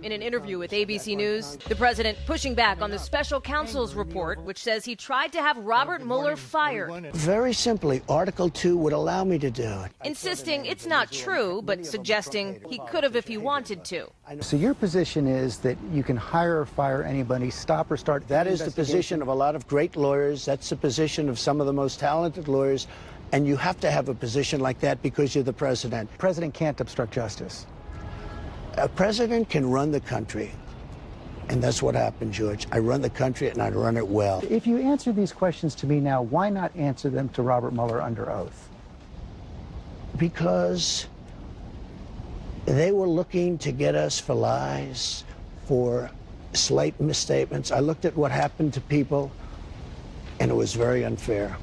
In an interview with ABC News, the president pushing back on the special counsel's report, which says he tried to have Robert Mueller fired. Very simply, Article 2 would allow me to do it. Insisting it's not true, but suggesting he could have if he wanted to. So your position is that you can hire or fire anybody, stop or start? That is the position of a lot of great lawyers. That's the position of some of the most talented lawyers. And you have to have a position like that because you're the president. The president can't obstruct justice. A president can run the country, and that's what happened, George. I run the country, and I run it well. If you answer these questions to me now, why not answer them to Robert Mueller under oath? Because they were looking to get us for lies, for slight misstatements. I looked at what happened to people, and it was very unfair.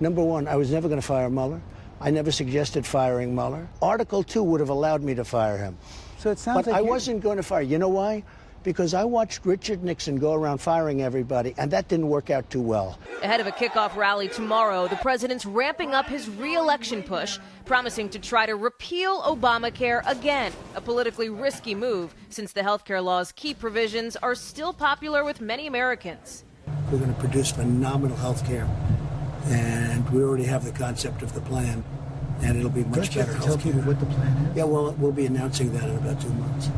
Number one, I was never going to fire Mueller. I never suggested firing Mueller. Article 2 would have allowed me to fire him. So it sounds but like I wasn't going to fire. You know why? Because I watched Richard Nixon go around firing everybody, and that didn't work out too well. Ahead of a kickoff rally tomorrow, the president's ramping up his re-election push, promising to try to repeal Obamacare again, a politically risky move since the health care law's key provisions are still popular with many Americans. We're going to produce phenomenal health care, and we already have the concept of the plan, and it'll be much better health care. Tell people what the plan is? Yeah, well, we'll be announcing that in about 2 months,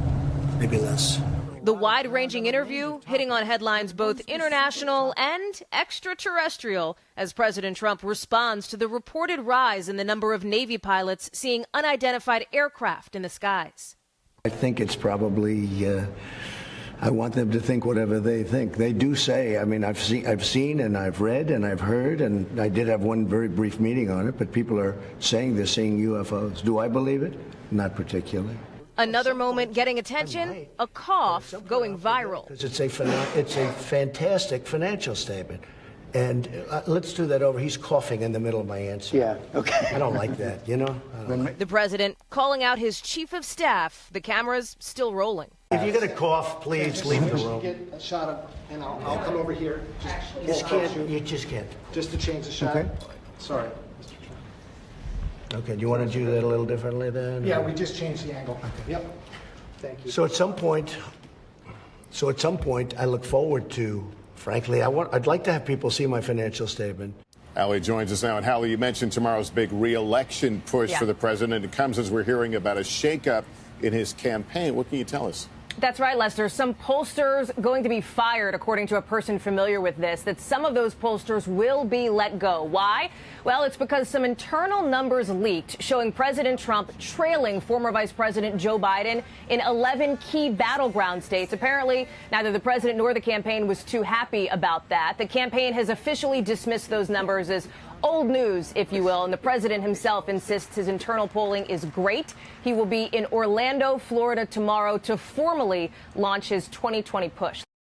maybe less. The wide-ranging interview hitting on headlines both international and extraterrestrial as President Trump responds to the reported rise in the number of Navy pilots seeing unidentified aircraft in the skies. I think it's probably, I want them to think whatever they think. They do say, I mean, I've seen and I've read and I've heard, and I did have one very brief meeting on it, but people are saying they're seeing UFOs. Do I believe it? Not particularly. Another moment getting attention, a cough going viral. It's a fantastic financial statement. And let's do that over. He's coughing in the middle of my answer. Yeah, okay. I don't like that, you know? The president calling out his chief of staff. The camera's still rolling. If you're going to cough, please leave the room. Get a shot of, and I'll come over here. You just can't. Just to change the shot. Okay. Sorry. Okay, do you want to do that a little differently then? Yeah, we just changed the angle. Okay. Yep. Thank you. So at some point, I look forward to, frankly, I'd like to have people see my financial statement. Hallie joins us now. And Hallie, you mentioned tomorrow's big re-election push for the president. It comes as we're hearing about a shakeup in his campaign. What can you tell us? That's right, Lester. Some pollsters going to be fired, according to a person familiar with this, that some of those pollsters will be let go. Why? Well, it's because some internal numbers leaked showing President Trump trailing former Vice President Joe Biden in 11 key battleground states. Apparently, neither the president nor the campaign was too happy about that. The campaign has officially dismissed those numbers as old news, if you will, and the president himself insists his internal polling is great. He will be in Orlando, Florida tomorrow to formally launch his 2020 push.